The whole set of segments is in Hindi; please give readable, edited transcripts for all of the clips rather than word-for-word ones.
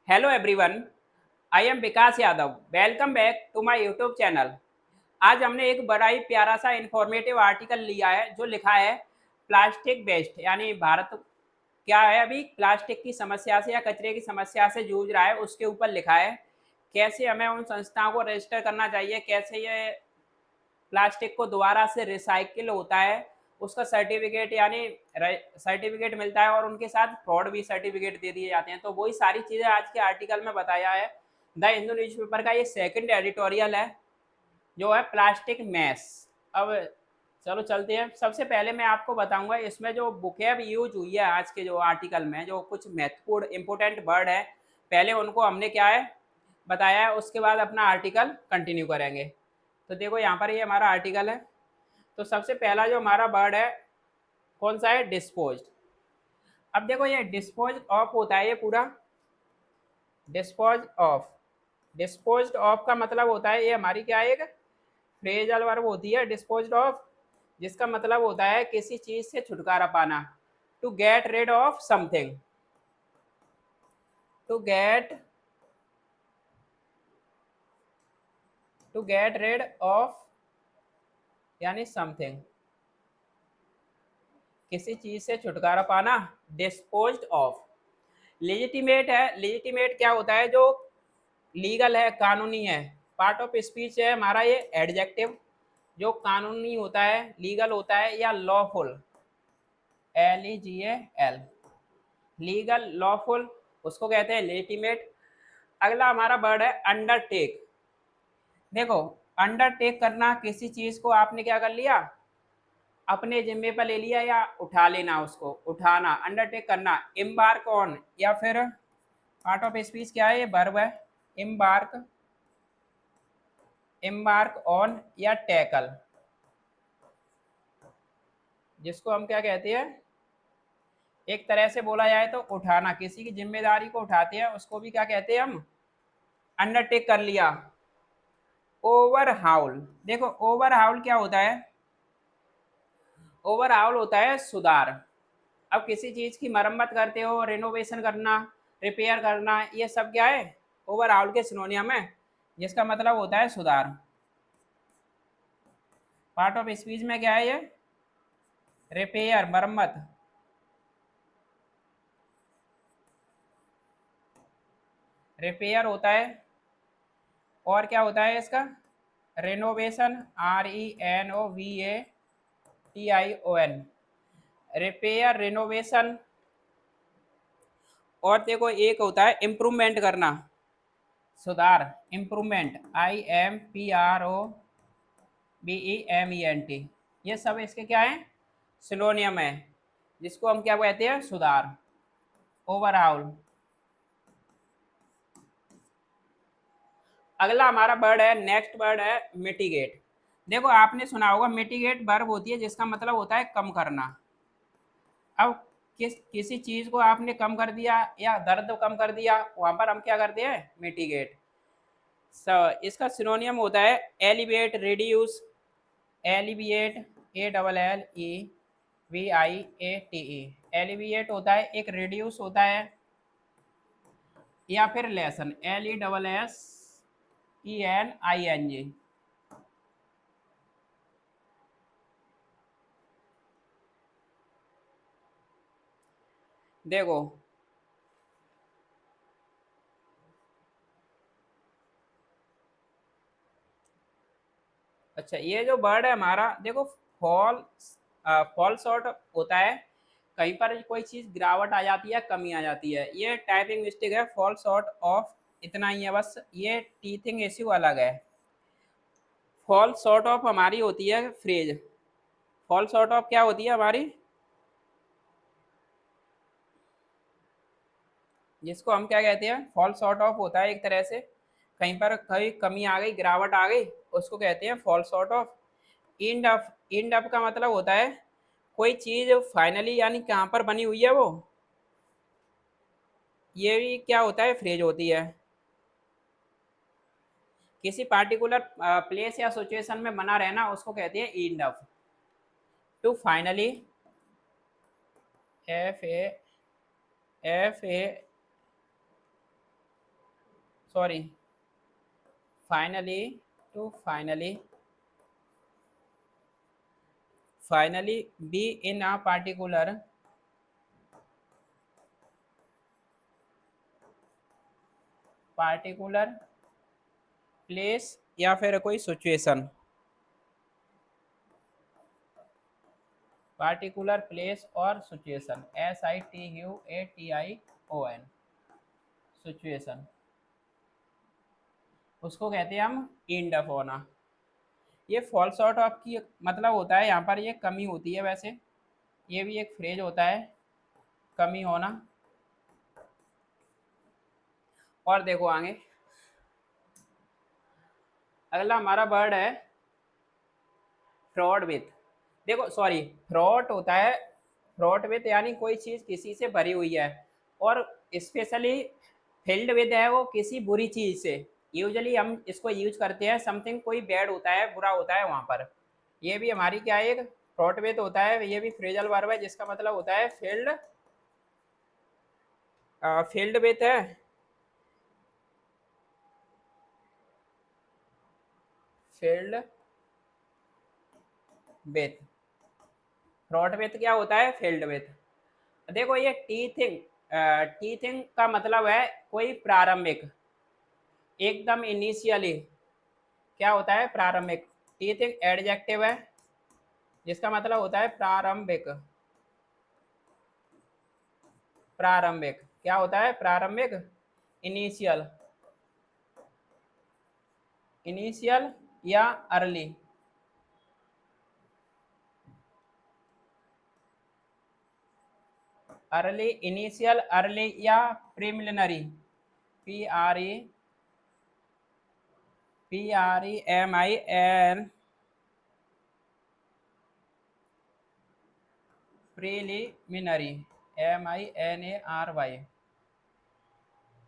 Hello everyone, I am Vikas Yadav. Welcome back to my YouTube channel. आज हमने एक बड़ा ही प्यारा सा इंफॉर्मेटिव आर्टिकल लिया है जो लिखा है प्लास्टिक वेस्ट, यानी भारत क्या है अभी प्लास्टिक की समस्या से या कचरे की समस्या से जूझ रहा है, उसके ऊपर लिखा है कैसे हमें उन संस्थाओं को रजिस्टर करना चाहिए, कैसे ये प्लास्टिक को दोबारा से रिसाइकिल होता है, उसका सर्टिफिकेट यानी सर्टिफिकेट मिलता है और उनके साथ फ्रॉड भी सर्टिफिकेट दे दिए जाते हैं। तो वही सारी चीज़ें आज के आर्टिकल में बताया है। द हिंदू न्यूज़पेपर का ये सेकंड एडिटोरियल है जो है प्लास्टिक मैस। अब चलो चलते हैं। सबसे पहले मैं आपको बताऊंगा इसमें जो बुकेब यूज हुई है आज के जो आर्टिकल में, जो कुछ महत्वपूर्ण इंपोर्टेंट वर्ड है, पहले उनको हमने क्या है बताया है, उसके बाद अपना आर्टिकल कंटिन्यू करेंगे। तो देखो यहाँ पर ये हमारा आर्टिकल है। तो सबसे पहला जो हमारा वर्ड है कौन सा है, डिस्पोज। अब देखो ये डिस्पोज ऑफ होता है, ये पूरा डिस्पोज ऑफ। डिस्पोज ऑफ का मतलब होता है, ये हमारी क्या है, एक फ्रेजल वर्ब होती है डिस्पोज ऑफ, जिसका मतलब होता है किसी चीज से छुटकारा पाना। To get rid of something, to get rid of यानी समथिंग, किसी चीज से छुटकारा पाना, डिस्पोज्ड ऑफ। लेजिटिमेट है, लेजिटिमेट क्या होता है, जो लीगल है, कानूनी है। पार्ट ऑफ स्पीच है हमारा ये एडजेक्टिव, जो कानूनी होता है, लीगल होता है, या लॉफुल, LEGAL, लीगल लॉफुल, उसको कहते हैं लेजिटिमेट। अगला हमारा वर्ड है अंडरटेक। देखो अंडरटेक करना, किसी चीज को आपने क्या कर लिया, अपने जिम्मे पर ले लिया या उठा लेना, उसको उठाना, अंडरटेक करना। एम्बार्क ऑन, या फिर पार्ट ऑफ स्पीच क्या है, ये वर्ब है, एम्बार्क, एम्बार्क ऑन या टैकल, जिसको हम क्या कहते हैं, एक तरह से बोला जाए तो उठाना, किसी की जिम्मेदारी को उठाते हैं, उसको भी क्या कहते हैं हम, अंडरटेक कर लिया। ओवरहाउल, देखो ओवरहाउल क्या होता है, ओवरहाउल होता है सुधार। अब किसी चीज की मरम्मत करते हो, रिनोवेशन करना, रिपेयर करना, ये सब क्या है, ओवरहाउल के सिनोनियम है, जिसका मतलब होता है सुधार। पार्ट ऑफ स्पीच में क्या है ये, रिपेयर, मरम्मत। रिपेयर होता है, और क्या होता है इसका, रेनोवेशन, RENOVATION, रिपेयर, रिनोवेशन। और देखो एक होता है इम्प्रूवमेंट करना, सुधार, इम्प्रूवमेंट, IMPROVEMENT, ये सब इसके क्या है, सिनोनियम है, जिसको हम क्या कहते हैं, सुधार, ओवरऑल। अगला हमारा वर्ड है, नेक्स्ट वर्ड है मिटिगेट। देखो आपने सुना होगा, मिटिगेट वर्ब होती है जिसका मतलब होता है कम करना। अब किसी चीज को आपने कम कर दिया या दर्द कम कर दिया, वहां पर हम क्या करते हैं, मिटिगेट। इसका सिनोनियम होता है elevate, reduce, alleviate, ALLEVIATE, alleviate होता है एक, रिड्यूस होता है, या फिर लेसन, LESSENING। देखो अच्छा, ये जो वर्ड है हमारा, देखो फॉल, फॉल शॉर्ट होता है, कहीं पर कोई चीज़ गिरावट आ जाती है, कमी आ जाती है, ये टाइपिंग मिस्टेक है, फॉल शॉर्ट ऑफ, इतना ही है बस, ये टीथिंग इश्यू अलग है। फॉल शॉर्ट ऑफ हमारी होती है फ्रेज, फॉल शॉर्ट ऑफ क्या होती है हमारी, जिसको हम क्या कहते हैं, फॉल शॉर्ट ऑफ होता है एक तरह से, कहीं पर कहीं कमी आ गई, गिरावट आ गई, उसको कहते हैं fall short of. End up, end up का मतलब होता है कोई चीज फाइनली यानी कहाँ पर बनी हुई है वो, ये भी क्या होता है, फ्रेज होती है। किसी पार्टिकुलर प्लेस या सिचुएशन में बना रहना, उसको कहते हैं end up. To finally, F A, F A sorry, finally to finally be in a particular place या फिर कोई सिचुएशन, पार्टिकुलर प्लेस और सिचुएशन, SITUATION, सिचुएशन, उसको कहते हैं हम इंड ऑफ होना। ये फॉल शॉर्ट ऑफ की मतलब होता है, यहाँ पर ये कमी होती है। वैसे ये भी एक फ्रेज होता है, कमी होना। और देखो आगे, अगला हमारा वर्ड है फ्रॉड विथ। देखो सॉरी, फ्रॉड होता है, फ्रॉड विथ यानी कोई चीज़ किसी से भरी हुई है, और स्पेशली फिल्ड विद है वो किसी बुरी चीज़ से। यूजुअली हम इसको यूज करते हैं समथिंग कोई बैड होता है, बुरा होता है वहाँ पर। ये भी हमारी क्या है, एक फ्रॉड विथ होता है, ये भी फ्रेजल वर्ब है जिसका मतलब होता है फील्ड, फील्ड विथ है, फील्ड विथ। फ्रॉड विथ क्या होता है, फील्ड विथ। देखो ये टी थिंग का मतलब है कोई प्रारंभिक, एकदम इनिशियली, क्या होता है प्रारंभिक। टी थिंग एडजेक्टिव है जिसका मतलब होता है प्रारंभिक, प्रारंभिक क्या होता है, प्रारंभिक, इनिशियल, इनिशियल या अर्ली। अर्ली, इनिशियल, अर्ली या preliminary, PREMIN, preliminary, MINARY।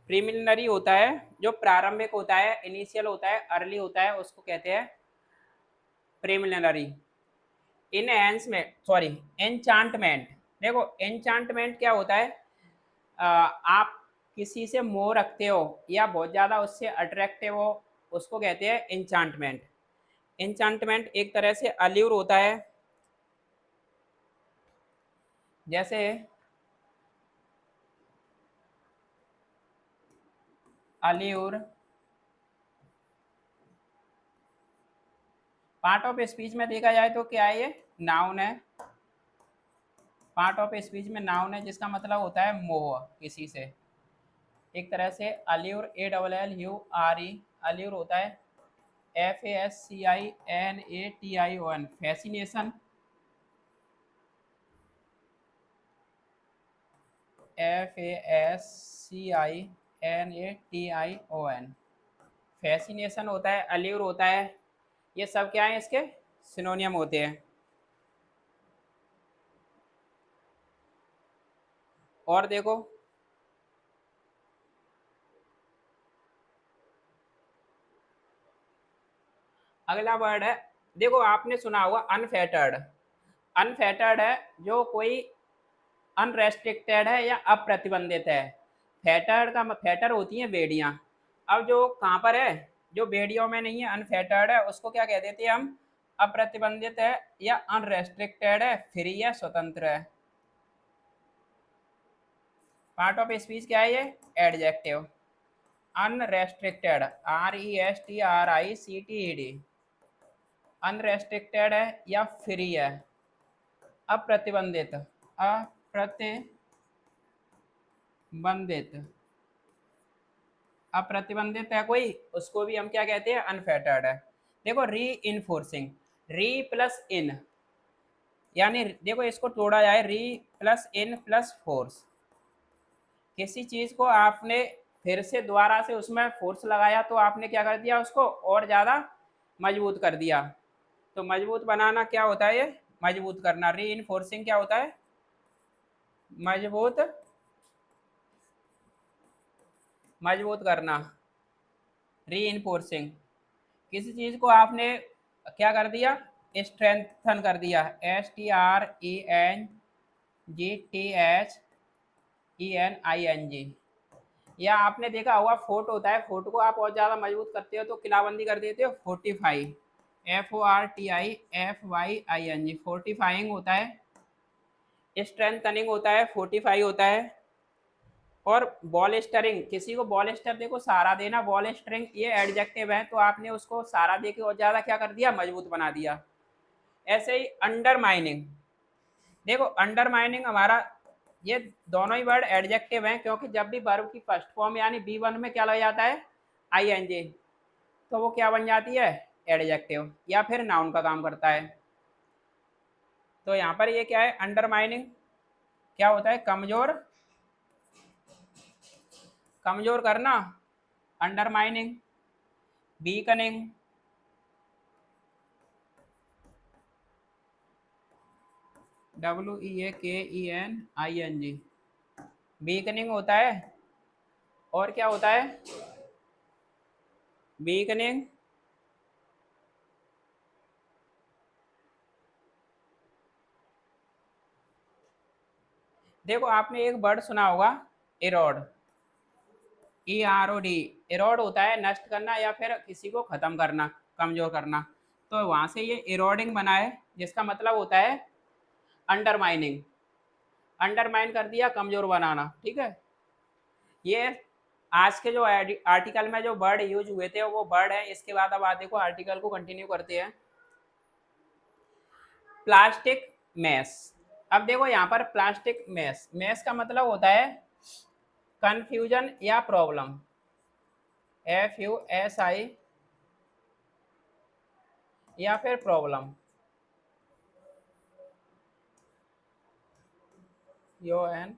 Preliminary होता है जो प्रारंभिक होता है, इनिशियल होता है, अर्ली होता है, उसको कहते हैं प्रीलिमिनरी। Enhancement, sorry, enchantment. देखो एन्चांटमेंट क्या होता है, आप किसी से मोह रखते हो या बहुत ज़्यादा उससे अट्रैक्टिव हो, उसको कहते हैं एन्चांटमेंट। एन्चांटमेंट एक तरह से अल्यूर होता है, जैसे अल्यूर। पार्ट ऑफ स्पीच में देखा जाए तो क्या है, ये नाउन है। पार्ट ऑफ स्पीच में नाउन है जिसका मतलब होता है मोह किसी से। एक तरह से अल्यूर, ALLURE, अल्यूर होता है FASCINATION, फैसिनेशन, FASCINATION, फैसिनेशन होता है, अल्यूर होता है। ये सब क्या है, इसके सिनोनियम होते हैं। और देखो अगला वर्ड है, देखो आपने सुना होगा अनफेटर्ड। अनफेटर्ड है जो कोई अनरेस्ट्रिक्टेड है या अप्रतिबंधित है। फेटर्ड का फेटर होती हैं बेड़ियाँ। अब जो कहाँ पर है, जो बेड़ियों में नहीं है, अनफेटर्ड है, उसको क्या कह देते हैं हम, अप्रतिबंधित है या अनरेस्ट्रिक्टेड है, फ्री है, स्वतंत्र है। पार्ट ऑफ स्पीच क्या है, ये एडजेक्टिव। अनरेस्ट्रिक्टेड, RESTRICTED, अनरेस्ट्रिक्टेड है या फ्री है। अप्रतिबंधित, अप्रतिबंधित, अप्रतिबंधित है कोई, उसको भी हम क्या कहते हैं, अनफेटर्ड है। देखो री इनफोर्सिंग, री प्लस इन, यानी देखो इसको तोड़ा जाए, री प्लस इन प्लस फोर्स। किसी चीज को आपने फिर से दोबारा से उसमें फोर्स लगाया तो आपने क्या कर दिया, उसको और ज्यादा मजबूत कर दिया। तो मजबूत बनाना क्या होता है, ये मजबूत करना। री इनफोर्सिंग क्या होता है, मजबूत, मजबूत करना, री इनफोर्सिंग। किसी चीज को आपने क्या कर दिया, स्ट्रेंथन कर दिया, STRENGTHENING, या आपने देखा होगा फोर्ट होता है, फोर्ट को आप और ज़्यादा मजबूत करते हो तो किलाबंदी कर देते हो, फोर्टिफाई, FORTIFYING, फोर्टिफाइंग होता है, स्ट्रेंथनिंग होता है, फोर्टिफाई होता है। और बॉल स्टरिंग, किसी को बॉल स्टर देखो सहारा देना, बॉल स्टरिंग ये एडजेक्टिव है, तो आपने उसको सहारा दे के और ज़्यादा क्या कर दिया, मजबूत बना दिया। ऐसे ही अंडरमाइनिंग, देखो अंडरमाइनिंग हमारा, ये दोनों ही वर्ड एडजेक्टिव हैं, क्योंकि जब भी वर्ब की फर्स्ट फॉर्म यानी B1 में क्या लग जाता है, ING, तो वो क्या बन जाती है, एडजेक्टिव या फिर नाउन का काम करता है। तो यहाँ पर ये क्या है, अंडरमाइनिंग क्या होता है, कमजोर, कमजोर करना, अंडरमाइनिंग, वीकनिंग, WEAKENING, वीकनिंग होता है। और क्या होता है, वीकनिंग, देखो आपने एक वर्ड सुना होगा, इरोड, EROD, इरोड होता है नष्ट करना या फिर किसी को खत्म करना, कमजोर करना। तो वहां से ये इरोडिंग बना है, जिसका मतलब होता है अंडरमाइनिंग, अंडरमाइन कर दिया, कमजोर बनाना, ठीक है। ये आज के जो आर्टिकल में जो वर्ड यूज हुए थे वो वर्ड है। इसके बाद अब देखो आर्टिकल को कंटिन्यू करते हैं। प्लास्टिक मैस, अब देखो यहाँ पर प्लास्टिक मैस, मैस का मतलब होता है कंफ्यूजन या प्रॉब्लम, FUSI, या फिर प्रॉब्लम, CONFUSION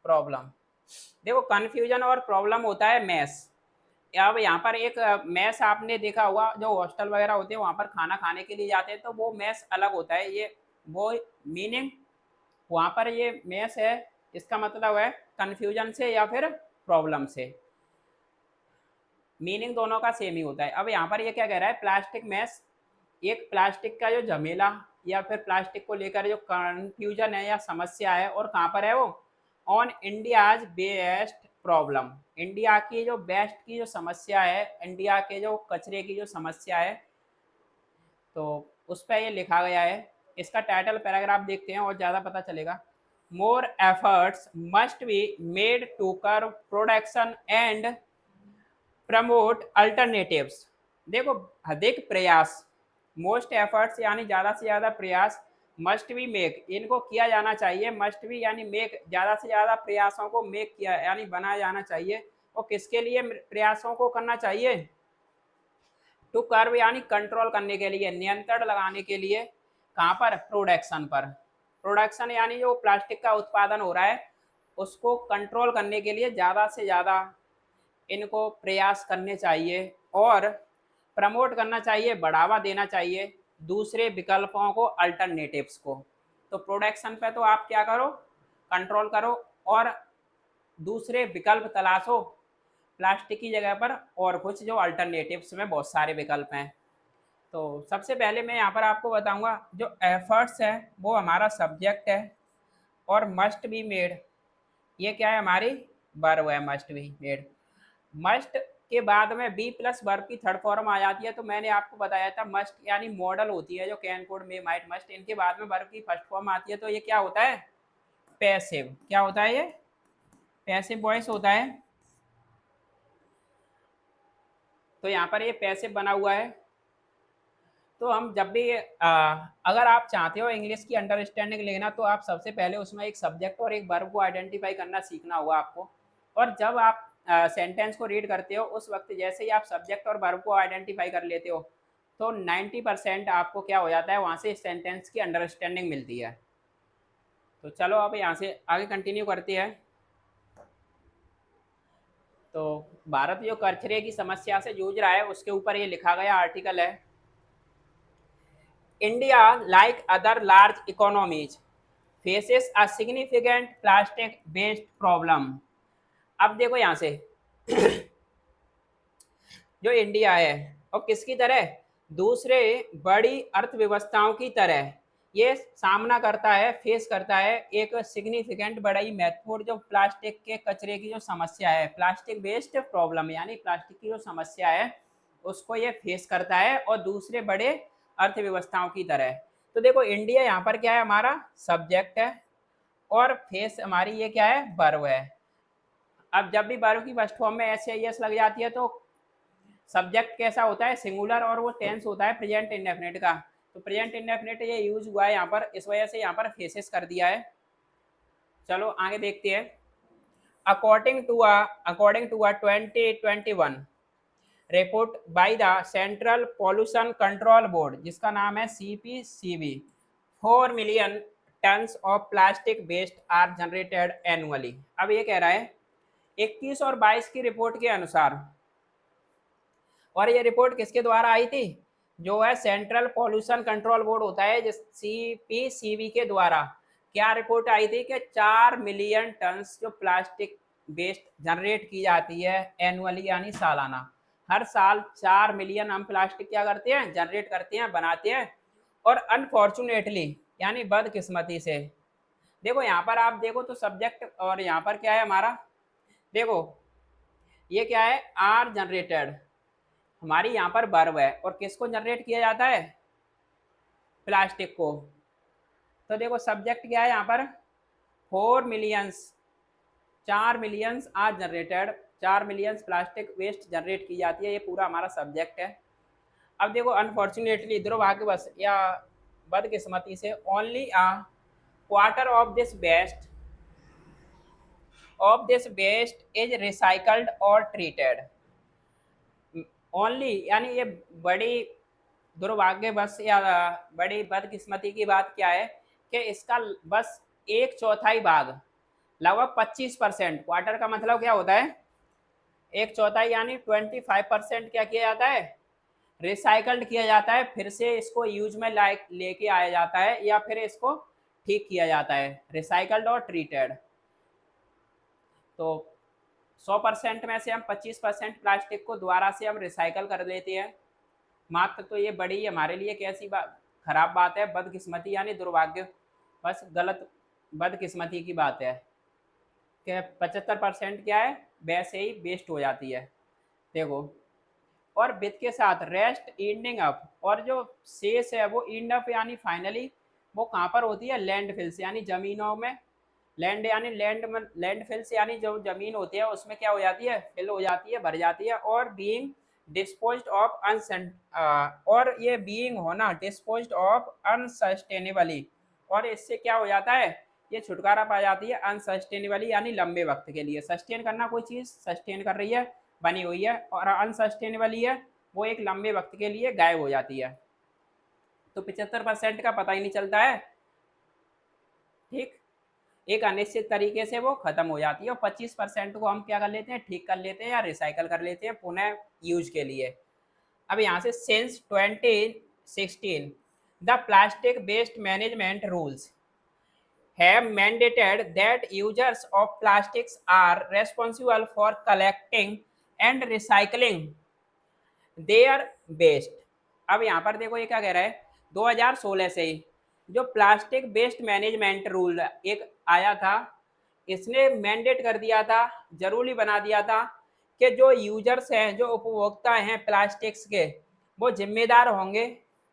प्रॉब्लम। देखो कंफ्यूजन और प्रॉब्लम होता है मैस। अब यहाँ पर एक मैस आपने देखा होगा, जो हॉस्टल वगैरह होते हैं वहाँ पर खाना खाने के लिए जाते हैं, तो वो मैस अलग होता है, ये वो मीनिंग वहाँ पर ये मैस है, इसका मतलब है कंफ्यूजन से या फिर प्रॉब्लम से, मीनिंग दोनों का सेम ही होता है। अब यहाँ पर ये क्या कह रहा है, प्लास्टिक मैस, एक प्लास्टिक का जो झमेला या फिर प्लास्टिक को लेकर जो कंफ्यूजन है या समस्या है, और कहाँ पर है वो, on India's best problem, India की जो बेस्ट की जो समस्या है, इंडिया के जो कचरे की जो समस्या है, तो उस पर ये लिखा गया है। इसका टाइटल पैराग्राफ देखते हैं और ज़्यादा पता चलेगा। More efforts must be made to curb production and promote alternatives, देखो अधिक प्रयास, मोस्ट एफर्ट्स यानी ज़्यादा से ज़्यादा प्रयास, मस्ट बी मेक इनको किया जाना चाहिए, मस्ट बी यानी मेक ज़्यादा से ज़्यादा प्रयासों को मेक किया यानी बनाया जाना चाहिए। और किसके लिए प्रयासों को करना चाहिए, टू कर्व यानी कंट्रोल करने के लिए, नियंत्रण लगाने के लिए, कहाँ पर, प्रोडक्शन पर, प्रोडक्शन यानी जो प्लास्टिक का उत्पादन हो रहा है उसको कंट्रोल करने के लिए ज़्यादा से ज़्यादा इनको प्रयास करने चाहिए, और प्रमोट करना चाहिए, बढ़ावा देना चाहिए दूसरे विकल्पों को, अल्टरनेटिव्स को। तो प्रोडक्शन पे तो आप क्या करो, कंट्रोल करो, और दूसरे विकल्प तलाशो प्लास्टिक की जगह पर, और कुछ जो अल्टरनेटिव्स में बहुत सारे विकल्प हैं। तो सबसे पहले मैं यहाँ पर आपको बताऊंगा, जो एफर्ट्स है वो हमारा सब्जेक्ट है, और मस्ट बी मेड ये क्या है, हमारी वर्ब है, मस्ट बी मेड। मस्ट के बाद में बी प्लस वर्ब की थर्ड फॉर्म आ जाती है, तो मैंने आपको बताया था मस्ट यानी मॉडल होती है, जो कैन कोड में माइट मस्ट, इनके बाद में वर्ब की फर्स्ट फॉर्म आती है, तो ये क्या होता है, पैसिव, क्या होता है, ये पैसिव वॉइस होता है। तो यहाँ पर ये पैसिव बना हुआ है। तो हम जब भी अगर आप चाहते हो इंग्लिश की अंडरस्टैंडिंग लेना, तो आप सबसे पहले उसमें एक सब्जेक्ट और एक वर्ब को आइडेंटिफाई करना सीखना होगा आपको। और जब आप सेंटेंस को रीड करते हो उस वक्त जैसे ही आप सब्जेक्ट और वर्ब को आइडेंटिफाई कर लेते हो, तो 90% आपको क्या हो जाता है, वहाँ से सेंटेंस की अंडरस्टैंडिंग मिलती है। तो चलो अब यहाँ से आगे कंटिन्यू करते हैं। तो भारत जो कचरे की समस्या से जूझ रहा है उसके ऊपर ये लिखा गया आर्टिकल है। India like other large economies faces a significant plastic waste problem. अब देखो यहाँ से जो इंडिया है और किसकी तरह, दूसरे बड़ी अर्थव्यवस्थाओं की तरह ये सामना करता है, फेस करता है एक सिग्निफिकेंट बड़ी महत्वपूर्ण जो प्लास्टिक के कचरे की जो समस्या है, प्लास्टिक वेस्ट प्रॉब्लम यानी प्लास्टिक की जो समस्या है उसको ये फेस करता है और दूसरे बड़े अर्थव्यवस्थाओं की तरह। तो देखो इंडिया यहाँ पर क्या है, हमारा सब्जेक्ट है और फेस हमारी ये क्या है, वर्ब है। अब जब भी वर्ब की फर्स्ट फॉर्म में एस या एस लग जाती है तो सब्जेक्ट कैसा होता है, सिंगुलर, और वो टेंस होता है प्रेजेंट इंडेफिनिट का। तो प्रेजेंट इंडेफिनिट ये यूज हुआ है यहाँ पर, इस वजह से यहाँ पर फेसेस कर दिया है। चलो आगे देखते हैं। According to 2021 report by the central pollution control board, जिसका नाम है CPCB, 4 million tons of plastic waste are generated annually. अब ये कह रहा है 21 और 22 की रिपोर्ट के अनुसार, और ये रिपोर्ट किसके द्वारा आई थी, जो है सेंट्रल पॉल्यूशन कंट्रोल बोर्ड होता है जिस CPCB के द्वारा क्या रिपोर्ट आई थी कि 4 मिलियन टन्स जो प्लास्टिक वेस्ट जनरेट की जाती है एनुअली यानी सालाना। हर साल 4 मिलियन हम प्लास्टिक क्या करते हैं, जनरेट करते हैं, बनाते हैं। और अनफॉर्चुनेटली यानी बदकिस्मती से, देखो यहाँ पर आप देखो तो सब्जेक्ट और यहाँ पर क्या है हमारा, देखो ये क्या है, आर जनरेटेड, हमारी यहाँ पर वर्ब है और किसको जनरेट किया जाता है, प्लास्टिक को। तो देखो सब्जेक्ट क्या है यहाँ पर, 4 मिलियंस, 4 मिलियंस आज generated, 4 millions plastic waste generate की जाती है, ये पूरा हमारा सब्जेक्ट है। अब देखो अनफॉर्चुनेटली दुर्भाग्यवश या बदकिस्मती से, only a quarter of this waste is recycled और ट्रीटेड। ओनली यानी ये बड़ी दुर्भाग्यवश या बड़ी बदकिस्मती की बात क्या है कि इसका बस एक चौथाई भाग, लगभग 25%, क्वार्टर का मतलब क्या होता है, एक चौथाई यानी 25% क्या किया जाता है, रिसाइकल्ड किया जाता है, फिर से इसको यूज में लाइक लेके आया जाता है या फिर इसको ठीक किया जाता है, रिसाइकल्ड और ट्रीटेड। तो 100% में से हम 25% प्लास्टिक को दोबारा से हम रिसाइकल कर लेते हैं मात्र। तो ये बड़ी हमारे लिए कैसी बात, खराब बात है, बदकिस्मती यानी दुर्भाग्य, बस गलत बदकिस्मती की बात है कि 75% क्या है, वैसे ही वेस्ट हो जाती है। देखो, और विद के साथ रेस्ट एंडिंग अप, और जो शेष है वो एंड अप यानी फाइनली वो कहाँ पर होती है, लैंड फिल्स यानी जमीनों में। लैंड यानी लैंड फिल्स यानी जो जमीन होती है उसमें क्या हो जाती है, फिल हो जाती है, भर जाती है। और बीइंग डिस्पोज्ड ऑफ और ये बीइंग होना डिस्पोज्ड ऑफ अनसस्टेनेबली, और इससे क्या हो जाता है, ये छुटकारा पा जाती है अनसस्टेनेबली यानी लंबे वक्त के लिए। सस्टेन करना, कोई चीज़ सस्टेन कर रही है, बनी हुई है, और अनसस्टेनेबली है, वो एक लंबे वक्त के लिए गायब हो जाती है। तो 75% का पता ही नहीं चलता है, ठीक, एक अनिश्चित तरीके से वो खत्म हो जाती है। और 25% को हम क्या कर लेते हैं, ठीक कर लेते हैं या रिसाइकल कर लेते हैं पुनः यूज के लिए। अब यहाँ से since 2016 the plastic waste management rules have mandated that users of plastics are responsible for collecting and recycling their waste। अब यहाँ पर देखो ये क्या कह रहा है, 2016 से ही जो प्लास्टिक वेस्ट मैनेजमेंट रूल एक आया था, इसने मैंडेट कर दिया था, जरूरी बना दिया था कि जो यूजर्स हैं, जो उपभोक्ता हैं प्लास्टिक्स के, वो जिम्मेदार होंगे,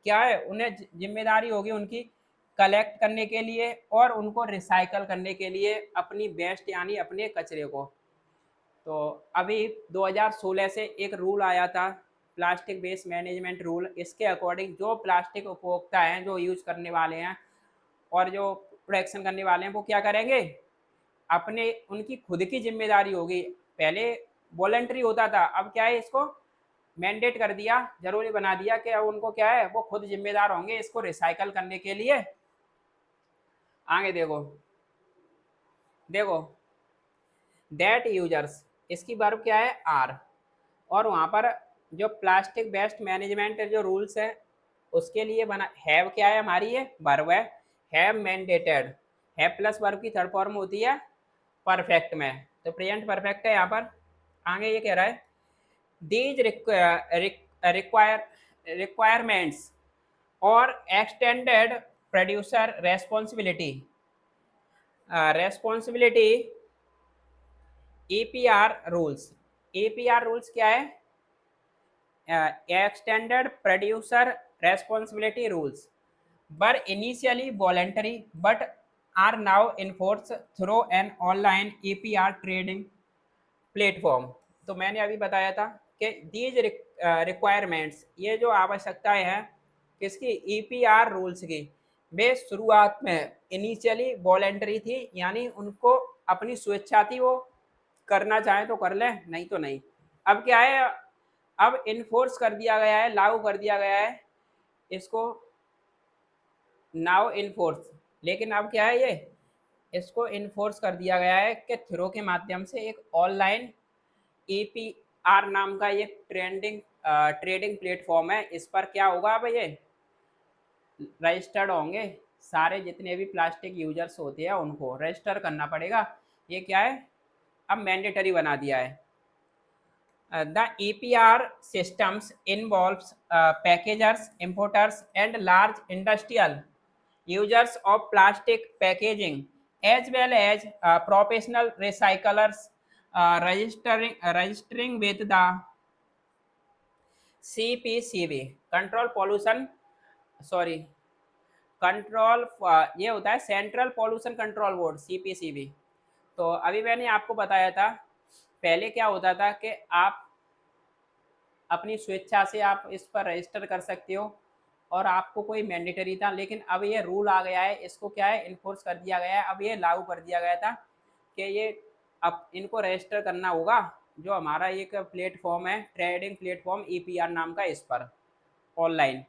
क्या है, उन्हें जिम्मेदारी होगी उनकी कलेक्ट करने के लिए और उनको रिसाइकल करने के लिए अपनी वेस्ट यानी अपने कचरे को। तो अभी 2016 से एक रूल आया था, प्लास्टिक वेस्ट मैनेजमेंट रूल। इसके अकॉर्डिंग जो प्लास्टिक उपभोक्ता हैं, जो यूज करने वाले हैं और जो प्रोडक्शन करने वाले हैं, वो क्या करेंगे, अपने उनकी खुद की जिम्मेदारी होगी। पहले वॉलंटरी होता था, अब क्या है, इसको मैंडेट कर दिया, जरूरी बना दिया कि अब उनको क्या है, वो खुद जिम्मेदार होंगे इसको रिसाइकल करने के लिए। आगे देखो, देखो दैट यूजर्स, इसकी वर्ब क्या है, आर, और वहाँ पर जो प्लास्टिक वेस्ट मैनेजमेंट जो रूल्स है उसके लिए बना, हैव क्या है हमारी, ये वर्ब है, have mandated, have plus verb की थर्ड फॉर्म होती है परफेक्ट में, तो प्रेजेंट परफेक्ट है यहाँ पर। आगे ये कह रहा है these require requirements or extended producer responsibility. Responsibility APR rules. APR rules क्या है? Extended producer responsibility rules were initially voluntary but are now enforced through an online APR trading platform. तो मैंने अभी बताया था कि दीज रिक्वायरमेंट्स, ये जो आवश्यकताएं हैं किसकी, ईपीआर रूल्स की, वे शुरुआत में इनिशियली वॉलेंटरी थी, यानी उनको अपनी स्वेच्छा थी, वो करना चाहे तो कर लें, नहीं तो नहीं। अब क्या है, अब इन्फोर्स कर दिया गया है, लागू कर दिया गया है इसको, नाउ इन्फोर्स। लेकिन अब क्या है, ये इसको इन्फोर्स कर दिया गया है कि थ्रो के माध्यम से एक ऑनलाइन एपीआर नाम का ये ट्रेडिंग प्लेटफॉर्म है। इस पर क्या होगा, अब ये रजिस्टर्ड होंगे, सारे जितने भी प्लास्टिक यूजर्स होते हैं उनको रजिस्टर करना पड़ेगा। ये क्या है, अब मैंडेटरी बना दिया है। The EPR systems involves packagers, importers, and large industrial users of plastic packaging, as well as professional recyclers registering with the CPCB, control pollution, sorry, control, ये होता है central pollution control board, CPCB. तो अभी मैंने आपको बताया था, पहले क्या होता था कि आप अपनी स्वेच्छा से आप इस पर रजिस्टर कर सकते हो और आपको कोई मैंडेटरी था, लेकिन अब ये रूल आ गया है, इसको क्या है, इन्फोर्स कर दिया गया है। अब ये लागू कर दिया गया था कि ये अब इनको रजिस्टर करना होगा, जो हमारा एक प्लेटफॉर्म है, ट्रेडिंग प्लेटफॉर्म ईपीआर नाम का, इस पर ऑनलाइन।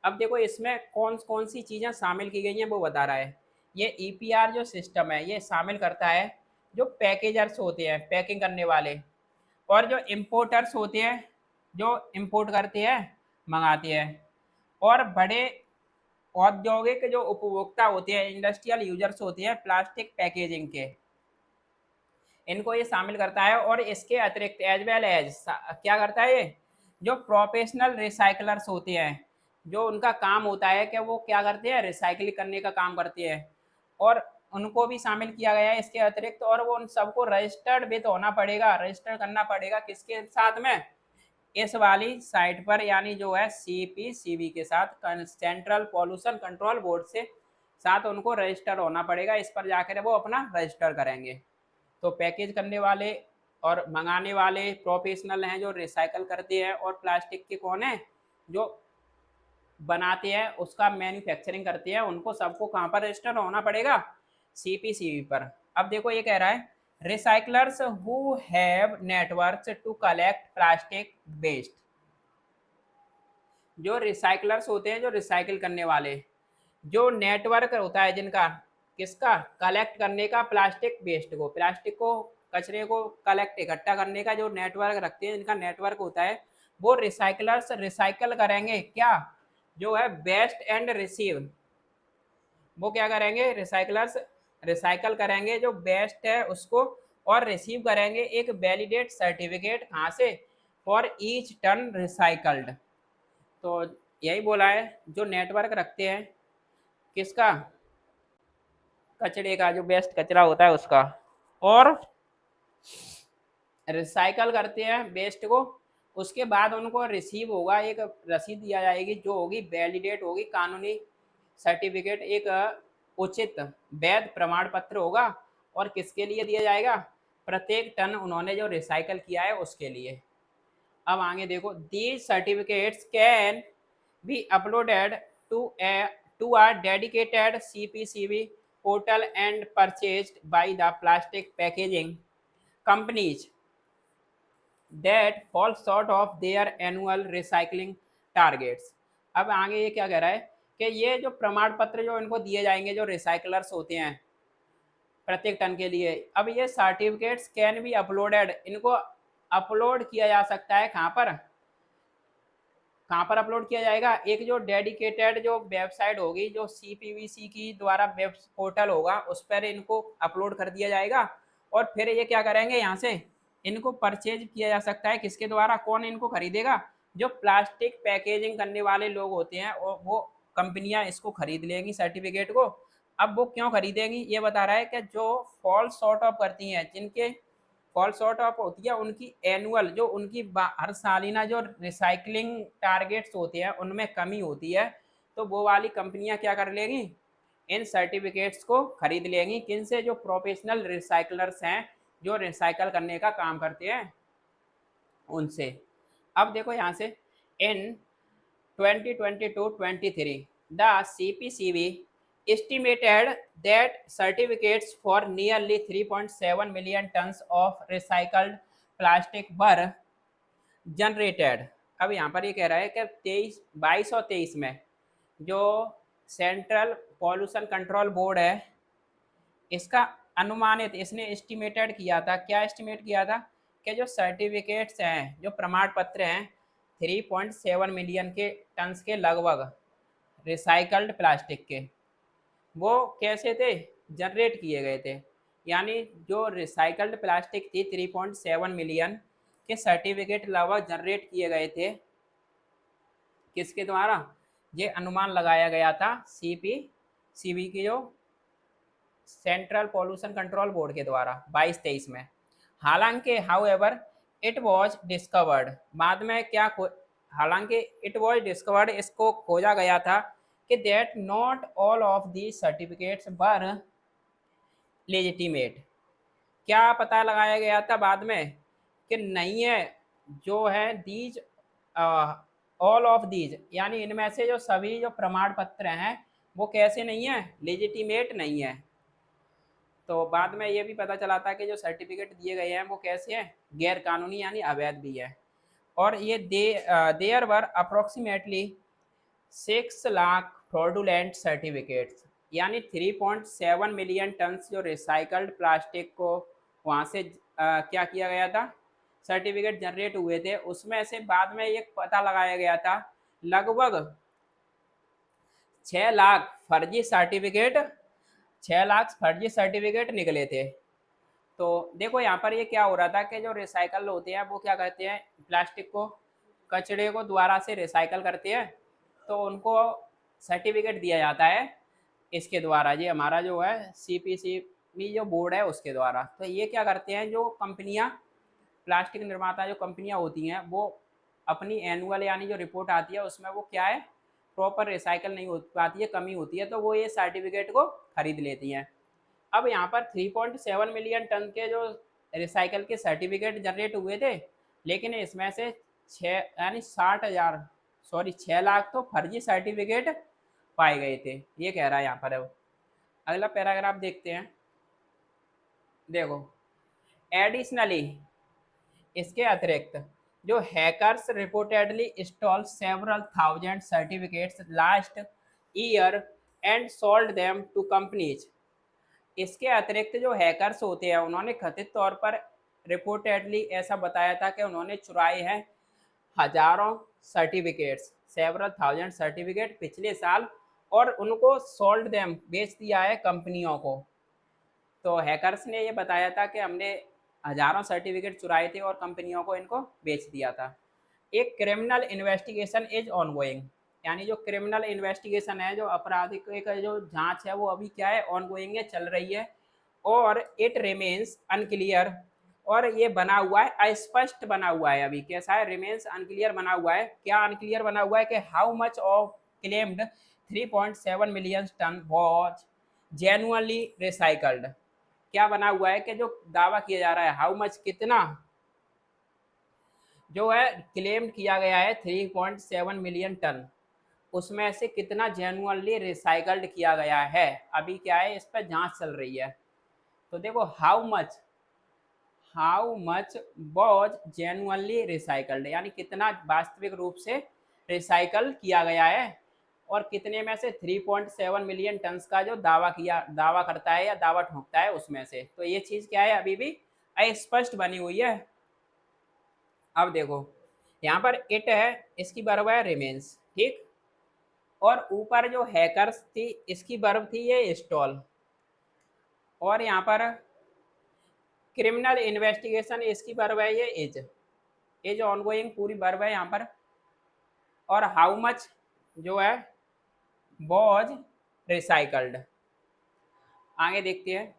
अब देखो इसमें कौन कौन सी चीज़ें शामिल की गई हैं वो बता रहा है। ये ईपीआर जो सिस्टम है ये शामिल करता है जो पैकेजर्स होते हैं, पैकिंग करने वाले, और जो इम्पोर्टर्स होते हैं, जो इम्पोर्ट करते हैं, मंगाते हैं, और बड़े औद्योगिक जो उपभोक्ता होते हैं, इंडस्ट्रियल यूजर्स होते हैं प्लास्टिक पैकेजिंग के, इनको ये शामिल करता है। और इसके अतिरिक्त एज वेल एज क्या करता है, ये जो प्रोफेशनल रिसाइकलर्स होते हैं, जो उनका काम होता है कि वो क्या करते हैं, रिसाइकलिंग करने का काम करते हैं, और उनको भी शामिल किया गया है इसके अतिरिक्त। और वो उन सबको रजिस्टर्ड विद होना पड़ेगा, रजिस्टर करना पड़ेगा किसके साथ में, इस वाली साइट पर, यानी जो है सीपीसीबी के साथ, सेंट्रल पॉल्यूशन कंट्रोल बोर्ड से साथ उनको रजिस्टर होना पड़ेगा। इस पर जाकर वो अपना रजिस्टर करेंगे। तो पैकेज करने वाले और मंगाने वाले प्रोफेशनल हैं जो रिसाइकल करते हैं, और प्लास्टिक के कौन है जो बनाते हैं, उसका मैन्युफैक्चरिंग करते हैं, उनको सबको कहाँ पर रजिस्टर होना पड़ेगा, सीपीसीबी पर। अब देखो ये कह रहा है, recyclers who have networks to collect plastic waste. जो रिसाइकलर्स होते हैं, जो रिसाइकिल करने वाले, जो नेटवर्क होता है जिनका, किसका, कलेक्ट करने का, प्लास्टिक वेस्ट को, प्लास्टिक को, कचरे को कलेक्ट, इकट्ठा करने का जो नेटवर्क रखते हैं, जिनका नेटवर्क होता है, वो रिसाइकलर्स रिसाइकल करेंगे क्या, जो है वेस्ट एंड रिसीव। वो क्या करेंगे, रिसाइकलर्स रिसाइकल करेंगे जो बेस्ट है उसको, और रिसीव करेंगे एक वैलिडेट सर्टिफिकेट, कहाँ से, फॉर ईच टन रिसाइकल्ड। तो यही बोला है, जो नेटवर्क रखते हैं किसका, कचरे का, जो वेस्ट कचरा होता है उसका, और रिसाइकल करते हैं वेस्ट को, उसके बाद उनको रिसीव होगा, एक रसीद दिया जाएगी जो होगी वैलिडेट होगी, कानूनी सर्टिफिकेट, एक उचित वैध प्रमाण पत्र होगा। और किसके लिए दिया जाएगा, प्रत्येक टन उन्होंने जो रिसाइकल किया है उसके लिए। अब आगे देखो, these certificates can be uploaded to a dedicated CPCB portal and purchased by the plastic packaging companies that fall short of their annual recycling targets। अब आगे ये क्या कह रहा है कि ये जो प्रमाण पत्र जो इनको दिए जाएंगे, जो रिसाइकलर्स होते हैं प्रत्येक टन के लिए, अब ये सर्टिफिकेट्स कैन बी अपलोडेड, इनको अपलोड किया जा सकता है, कहाँ पर, कहाँ पर अपलोड किया जाएगा, एक जो डेडिकेटेड जो वेबसाइट होगी, जो सीपीवीसी की द्वारा वेब पोर्टल होगा, उस पर इनको अपलोड कर दिया जाएगा। और फिर ये क्या करेंगे, यहाँ से इनको परचेज किया जा सकता है, किसके द्वारा, कौन इनको खरीदेगा, जो प्लास्टिक पैकेजिंग करने वाले लोग होते हैं और वो कंपनियां इसको खरीद लेंगी सर्टिफिकेट को। अब वो क्यों खरीदेंगी ये बता रहा है कि जो फॉल सॉर्ट ऑफ करती हैं, जिनके फॉल सॉर्ट ऑफ होती है उनकी एनुअल जो उनकी हर सालिना जो रिसाइकलिंग टारगेट्स होते हैं उनमें कमी होती है, तो वो वाली कंपनियां क्या कर लेंगी, इन सर्टिफिकेट्स को खरीद लेंगी। किन से? जो प्रोफेशनल रिसाइकलर्स हैं, जो रिसाइकल करने का काम करते हैं उनसे। अब देखो यहाँ से, इन 2022-23 the CPCB estimated that certificates for nearly 3.7 million tons of recycled plastic were generated. अब यहाँ पर ये कह रहा है कि 22 और 23 में जो सेंट्रल पॉल्यूशन कंट्रोल बोर्ड है, इसका अनुमानित इसने एस्टिमेटेड किया था। क्या एस्टिमेट किया था? कि जो सर्टिफिकेट्स हैं, जो प्रमाण पत्र हैं 3.7 मिलियन के टन्स के लगभग रिसाइकल्ड प्लास्टिक के, वो कैसे थे? जनरेट किए गए थे। यानी जो रिसाइकल्ड प्लास्टिक थी 3.7 मिलियन के सर्टिफिकेट लगभग जनरेट किए गए थे। किसके द्वारा? ये अनुमान लगाया गया था CPCB की जो सेंट्रल पॉल्यूशन कंट्रोल बोर्ड के द्वारा 22-23 में। हालांकि हाउएवर इट वाज डिस्कवर्ड, बाद में क्या हालांकि इट वाज डिस्कवर्ड इसको खोजा गया था कि that not all of the certificates were legitimate. क्या पता लगाया गया था बाद में कि नहीं है, जो है दीज ऑल ऑफ दीज, यानी इनमें से जो सभी जो प्रमाण पत्र हैं वो कैसे नहीं है? लेजिटिमेट नहीं है। तो बाद में ये भी पता चला था कि जो सर्टिफिकेट दिए गए हैं वो कैसे हैं? गैर कानूनी यानी अवैध भी है। और ये there were approximately 6 lakh fraudulent certificates, यानी 3.7 मिलियन टन्स जो रिसाइकल्ड प्लास्टिक को वहाँ से क्या किया गया था, सर्टिफिकेट जनरेट हुए थे, उसमें से बाद में ये पता लगाया गया था लगभग 6 लाख फर्जी सर्टिफिकेट 6 लाख फर्जी सर्टिफिकेट निकले थे। तो देखो यहाँ पर ये क्या हो रहा था कि जो रिसाइकल होते हैं वो क्या करते हैं, प्लास्टिक को, कचरे को दोबारा से रिसाइकल करते हैं, तो उनको सर्टिफिकेट दिया जाता है इसके द्वारा, ये हमारा जो है CPCB जो बोर्ड है उसके द्वारा। तो ये क्या करते हैं, जो कंपनियां प्लास्टिक निर्माता जो कंपनियां होती हैं वो अपनी एनुअल यानी जो रिपोर्ट आती है उसमें वो क्या है, प्रॉपर रिसाइकल नहीं हो पाती है, कमी होती है, तो वो ये सर्टिफिकेट को खरीद लेती हैं। अब यहाँ पर 3.7 मिलियन टन के जो रिसाइकल के सर्टिफिकेट जनरेट हुए थे, लेकिन इसमें से 6 लाख तो फर्जी सर्टिफिकेट पाए गए थे, ये कह रहा है यहाँ पर। अब अगला पैराग्राफ देखते हैं। देखो, एडिशनली, इसके अतिरिक्त जो hackers reportedly install several thousand certificates last year and sold them to companies. इसके अतिरिक्त जो हैकर्स होते हैं उन्होंने कथित तौर पर रिपोर्टेडली ऐसा बताया था कि उन्होंने चुराए हैं हजारों सर्टिफिकेट्स, सेवरल थाउजेंड सर्टिफिकेट पिछले साल, और उनको सोल्ड देम बेच दिया है कंपनियों को। तो हैकर्स ने ये बताया था कि हमने हजारों सर्टिफिकेट चुराए थे और कंपनियों को इनको बेच दिया था। एक क्रिमिनल इन्वेस्टिगेशन इज ऑनगोइंग, यानी जो क्रिमिनल इन्वेस्टिगेशन है, जो आपराधिक एक जो जांच है वो अभी क्या है, ऑनगोइंग है, चल रही है। और इट रिमेन्स अनक्लियर, और ये बना हुआ है अस्पष्ट बना हुआ है, अभी कैसा है, रिमेन्स अनक्लियर बना हुआ है। क्या अनक्लियर बना हुआ है? कि how much of claimed 3.7 million ton was genuinely recycled. क्या बना हुआ है कि जो दावा किया जा रहा है, हाउ मच कितना जो है क्लेम किया गया है 3.7 मिलियन टन, उसमें से कितना जेन्युइनली रिसाइकल्ड किया गया है, अभी क्या है, इस पर जांच चल रही है। तो देखो, how much was genuinely recycled, यानी कितना वास्तविक रूप से रिसाइकल किया गया है, और कितने में से 3.7 मिलियन टन्स का जो दावा करता है या दावा ठोकता है उसमें से। तो ये चीज़ क्या है, अभी भी अस्पष्ट बनी हुई है। अब देखो, यहाँ पर इट है, इसकी बर्ब है रिमेन्स, ठीक, और ऊपर जो हैकर्स थी इसकी बर्ब थी ये स्टॉल, और यहाँ पर क्रिमिनल इन्वेस्टिगेशन इसकी बर्ब है ये इज ऑनगोइंग, पूरी बर्ब है यहाँ पर। और हाउ मच जो है वॉज रिसाइकल्ड। आगे देखते हैं।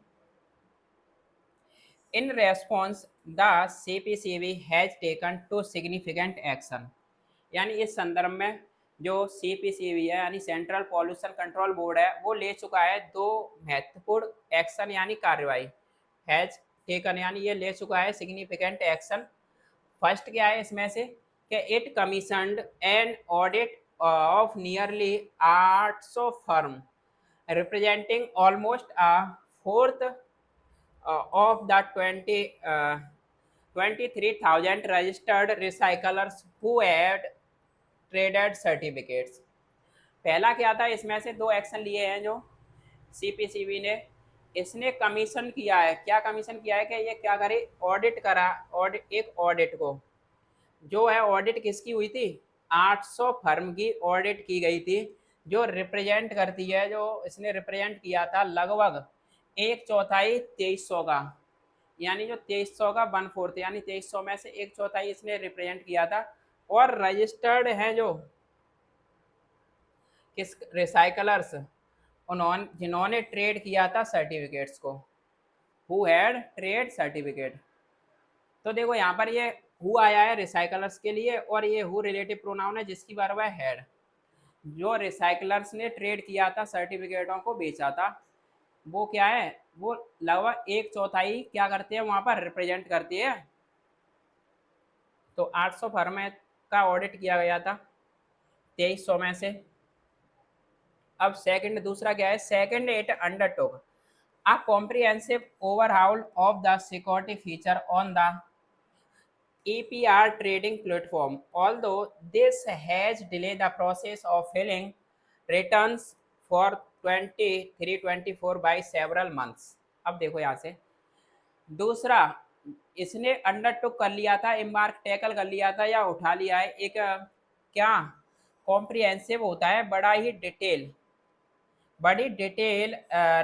In response the CPCB has taken to significant action. यानी इस संदर्भ में जो सीपीसीबी है यानी सेंट्रल पॉल्यूशन कंट्रोल बोर्ड है वो ले चुका है दो महत्वपूर्ण एक्शन यानी कार्रवाई। हैज टेकन यानी ये ले चुका है सिग्निफिकेंट एक्शन। फर्स्ट क्या है इसमें से कि it commissioned an audit of nearly 800 firm representing almost a fourth of the 23,000 registered recyclers who had traded certificates। पहला क्या था, इसमें से दो एक्शन लिए हैं जो सीपीसीबी ने। इसने कमीशन किया है, क्या कमीशन किया है कि ये क्या करे, ऑडिट करा, ऑडिट एक ऑडिट को जो है ऑडिट किसकी हुई थी, 800 फर्म की ऑडिट की गई थी जो रिप्रेजेंट करती है, जो इसने रिप्रेजेंट किया था लगभग एक चौथाई 2300 का, यानी जो 2300 का 1/4 यानी 2300 में से एक चौथाई इसने रिप्रेजेंट किया था। और रजिस्टर्ड हैं जो किस रिसाइकलर्स, उन्होंने जिन्होंने ट्रेड किया था सर्टिफिकेट्स को, हु हैड ट्रेड सर्टिफिकेट। तो देखो यहाँ पर ये हु आया है रिसाइकलर्स के लिए और ये हु रिलेटिव प्रोनाउन है जिसकी बार है हैड। जो रिसाइकलर्स ने ट्रेड किया था सर्टिफिकेटों को बेचा था वो क्या है, वो लगभग एक चौथाई क्या करते हैं वहां पर रिप्रेजेंट करती है। तो 800 फर्म का ऑडिट किया गया था 2300 में से। अब सेकंड दूसरा क्या है, second it undertook a comprehensive overhaul of the security feature on the EPR trading platform, although this has delayed the process of filing returns for 23-24 by several months। अब देखो यहाँ से दूसरा, इसने अंडरटुक कर लिया था, एम्बार्क टैकल कर लिया था या उठा लिया है एक क्या कॉम्प्रिहेंसिव होता है, बड़ी डिटेल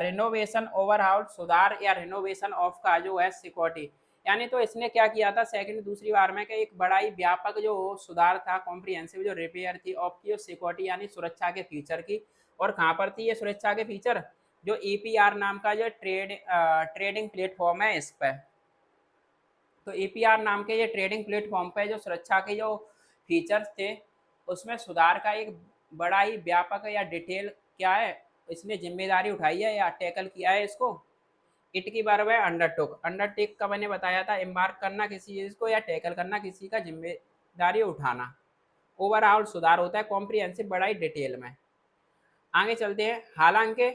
रिनोवेशन ओवरहाउल सुधार या रिनोवेशन ऑफ का जो है सिक्योरिटी। यानी तो इसने क्या किया था सेकंड दूसरी बार में कि एक बड़ा ही व्यापक जो सुधार था कॉम्प्रिहेंसिव जो रिपेयर थी ऑफ की सिक्योरिटी यानी सुरक्षा के फीचर की। और कहाँ पर थी ये सुरक्षा के फीचर, जो ईपीआर नाम का जो ट्रेडिंग प्लेटफॉर्म है इस पर। तो ईपीआर नाम के ये ट्रेडिंग प्लेटफॉर्म पे जो सुरक्षा के जो फीचर्स थे उसमें सुधार का एक बड़ा ही व्यापक या डिटेल क्या है इसने जिम्मेदारी उठाई है या टैकल किया है इसको। इट की बार है अंडरटुक, अंडरटेक का मैंने बताया था एम्बार्क करना किसी चीज़ को या टैकल करना किसी का जिम्मेदारी उठाना। ओवरऑल सुधार होता है कॉम्प्रिहेंसिव बड़ा ही डिटेल में। आगे चलते हैं। हालांकि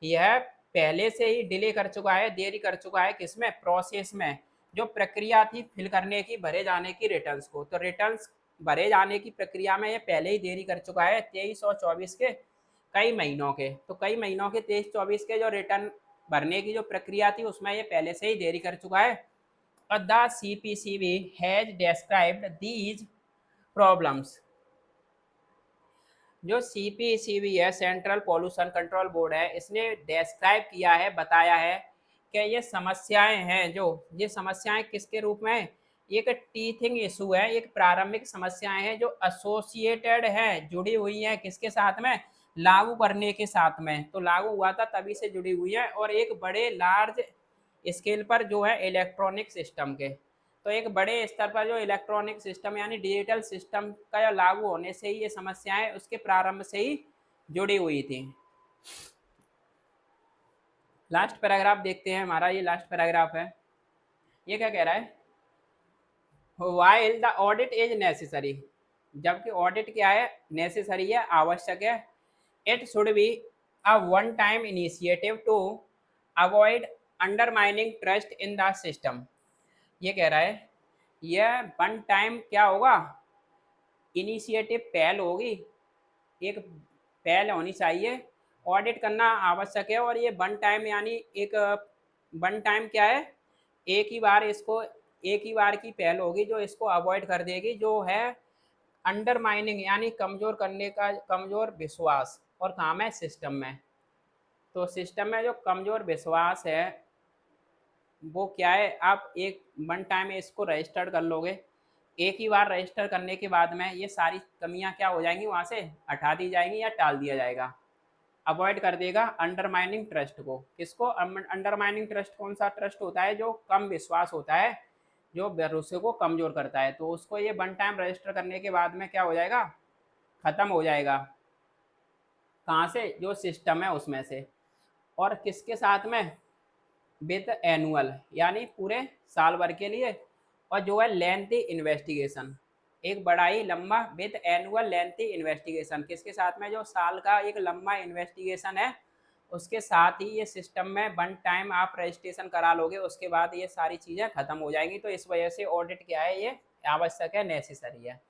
यह पहले से ही डिले कर चुका है, देरी कर चुका है किसमें, प्रोसेस में, जो प्रक्रिया थी फिल करने की भरे जाने की रिटर्न्स को। तो रिटर्न्स भरे जाने की प्रक्रिया में ये पहले ही देरी कर चुका है 23 और 24 के कई महीनों के। तो कई महीनों के 23-24 के जो रिटर्न भरने की जो प्रक्रिया थी उसमें ये पहले से ही देरी कर चुका है। और the CPCB has described these problems. जो सीपीसीबी है सेंट्रल पॉल्यूशन कंट्रोल बोर्ड है, इसने डिस्क्राइब किया है, बताया है कि ये समस्याएं हैं, जो ये समस्याएं किसके रूप में है, एक टीथिंग इशू है, एक प्रारंभिक समस्याएं हैं जो एसोसिएटेड हैं, जुड़ी हुई हैं किसके साथ में, लागू करने के साथ में। तो लागू हुआ था तभी से जुड़ी हुई है और एक बड़े लार्ज स्केल पर जो है इलेक्ट्रॉनिक सिस्टम के। तो एक बड़े स्तर पर जो इलेक्ट्रॉनिक सिस्टम यानी डिजिटल सिस्टम का लागू होने से ही ये समस्याएं उसके प्रारंभ से ही जुड़ी हुई थी। लास्ट पैराग्राफ देखते हैं, हमारा ये लास्ट पैराग्राफ है। ये क्या कह रहा है, while the audit is necessary, जबकि ऑडिट क्या है, नेसेसरी है, आवश्यक है। It should be a one time initiative to avoid undermining trust in the system. ये कह रहा है यह वन टाइम क्या होगा, इनिशिएटिव पहल होगी, एक पहल होनी चाहिए, ऑडिट करना आवश्यक है। और ये वन टाइम यानी एक वन टाइम क्या है, एक ही बार इसको, एक ही बार की पहल होगी जो इसको अवॉइड कर देगी, जो है अंडरमाइनिंग यानी कमज़ोर करने का, कमज़ोर विश्वास और काम है सिस्टम में। तो सिस्टम में जो कमज़ोर विश्वास है वो क्या है, आप एक वन टाइम इसको रजिस्टर्ड कर लोगे, एक ही बार रजिस्टर करने के बाद में ये सारी कमियां क्या हो जाएंगी, वहाँ से हटा दी जाएंगी या टाल दिया जाएगा। अवॉइड कर देगा अंडरमाइनिंग ट्रस्ट को। किसको? अंडरमाइनिंग ट्रस्ट कौन सा ट्रस्ट होता है? जो कम विश्वास होता है, जो भरोसे को कमजोर करता है, तो उसको ये वन टाइम रजिस्टर करने के बाद में क्या हो जाएगा, खत्म हो जाएगा। कहाँ से? जो सिस्टम है उसमें से। और किसके साथ में? विद एनुअल, यानी पूरे साल भर के लिए। और जो है लेंथी इन्वेस्टिगेशन, एक बड़ा ही लंबा विद एनुअल लेंथी इन्वेस्टिगेशन, किसके साथ में? जो साल का एक लंबा इन्वेस्टिगेशन है, उसके साथ ही ये सिस्टम में वन टाइम आप रजिस्ट्रेशन करा लोगे, उसके बाद ये सारी चीज़ें खत्म हो जाएंगी। तो इस वजह से ऑडिट क्या है, ये आवश्यक है, नेसेसरी है।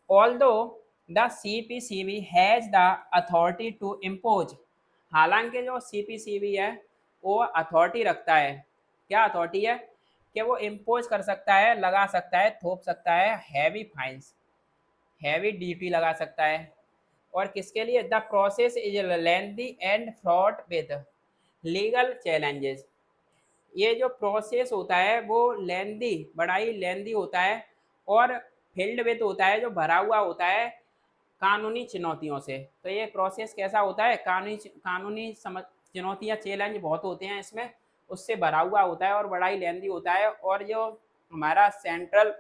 Although the CPCB has the authority to impose, हालांकि जो CPCB है वो अथॉरिटी रखता है। क्या अथॉरिटी है? कि वो इम्पोज कर सकता है, लगा सकता है, थोप सकता है हैवी फाइन्स, हैवी ड्यूटी लगा सकता है। और किसके लिए? The process is lengthy and fraud with legal challenges, ये जो प्रोसेस होता है वो लेंदी, बड़ा ही लेंदी होता है, और फील्ड विद होता है, जो भरा हुआ होता है कानूनी चुनौतियों से। तो ये प्रोसेस कैसा होता है? कानूनी चुनौतियाँ, चैलेंज बहुत होते हैं इसमें, उससे भरा हुआ होता है और बड़ा ही लेंदी होता है। और जो हमारा सेंट्रल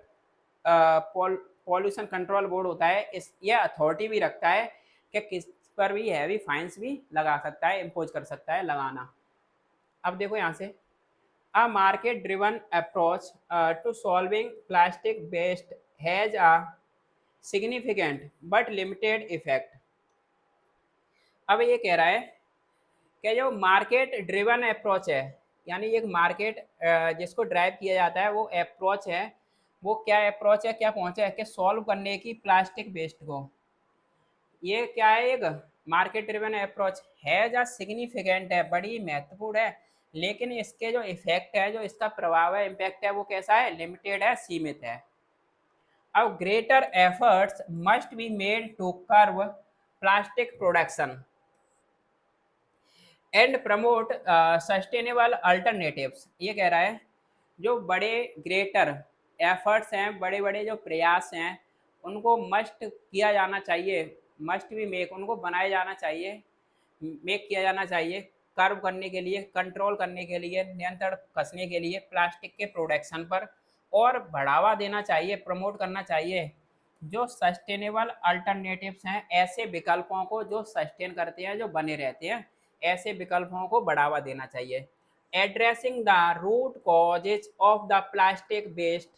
पॉल्यूशन कंट्रोल बोर्ड होता है, इस ये अथॉरिटी भी रखता है कि किस पर भी हैवी फाइन्स भी लगा सकता है, इम्पोज कर सकता है, लगाना। अब देखो यहाँ से, a market driven approach to solving plastic waste has a significant but limited effect। अब ये कह रहा है कि जो मार्केट ड्रिवन अप्रोच है, यानी एक मार्केट जिसको ड्राइव किया जाता है, वो अप्रोच है, वो क्या अप्रोच है, क्या पहुंचा है कि सॉल्व करने की प्लास्टिक वेस्ट को। ये क्या है? एक मार्केट ड्रिवन अप्रोच है, जो सिग्निफिकेंट है, बड़ी महत्वपूर्ण है, लेकिन इसके जो इफेक्ट है, जो इसका प्रभाव है, इम्पैक्ट है, वो कैसा है? लिमिटेड है, सीमित है। अब greater efforts must be made to curb plastic production and promote sustainable alternatives. ये कह रहा है जो बड़े ग्रेटर एफर्ट्स हैं, बड़े बड़े जो प्रयास हैं, उनको मस्ट किया जाना चाहिए, मस्ट भी मेक, उनको बनाया जाना चाहिए, मेक किया जाना चाहिए, कर्व करने के लिए, कंट्रोल करने के लिए, नियंत्रण कसने के लिए प्लास्टिक के प्रोडक्शन पर, और बढ़ावा देना चाहिए, प्रमोट करना चाहिए जो सस्टेनेबल अल्टरनेटिव्स हैं, ऐसे विकल्पों को जो सस्टेन करते हैं, जो बने रहते हैं, ऐसे विकल्पों को बढ़ावा देना चाहिए। Addressing the root causes of the plastic waste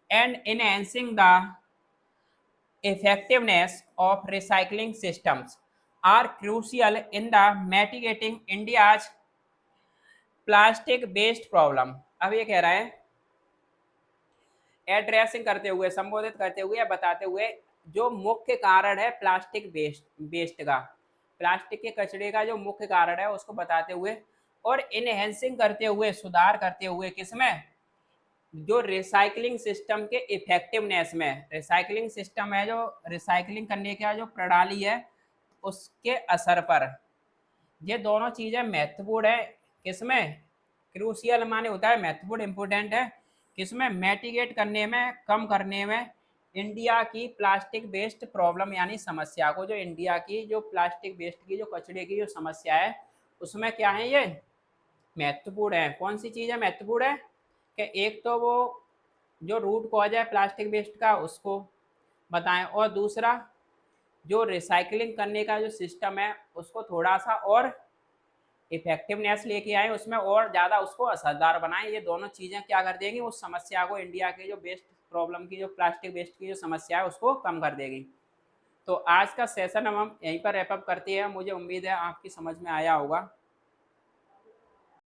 and enhancing the effectiveness of recycling systems are crucial in the mitigating India's plastic waste problem। अब ये कह रहा है एड्रेसिंग करते हुए, संबोधित करते हुए या बताते हुए, जो मुख्य कारण है प्लास्टिक वेस्ट का, प्लास्टिक के कचरे का जो मुख्य कारण है उसको बताते हुए, और इनहेंसिंग करते हुए, सुधार करते हुए, किसमें? जो रिसाइकलिंग सिस्टम के इफेक्टिवनेस में, रिसाइकलिंग सिस्टम है, जो रिसाइकलिंग करने का जो प्रणाली है, उसके असर पर, ये दोनों चीज़ें महत्वपूर्ण है। किसमें? क्रूशियल माने होता है महत्वपूर्ण, इम्पोर्टेंट है, किसमें? मैटिगेट करने में, कम करने में, इंडिया की प्लास्टिक वेस्ट प्रॉब्लम, यानी समस्या को, जो इंडिया की जो प्लास्टिक वेस्ट की, जो कचरे की जो समस्या है, उसमें क्या है, ये महत्वपूर्ण है। कौन सी चीज़ है महत्वपूर्ण है? कि एक तो वो जो रूट कॉज है प्लास्टिक वेस्ट का, उसको बताएं, और दूसरा जो रिसाइकलिंग करने का जो सिस्टम है, उसको थोड़ा सा और इफेक्टिवनेस लेके आए, उसमें और ज़्यादा उसको असरदार बनाएं। ये दोनों चीज़ें क्या कर देंगी? उस समस्या को, इंडिया के जो वेस्ट प्रॉब्लम की, जो प्लास्टिक वेस्ट की जो समस्या है, उसको कम कर देगी। तो आज का सेशन हम यहीं पर रैप अप करते हैं। मुझे उम्मीद है आपकी समझ में आया होगा।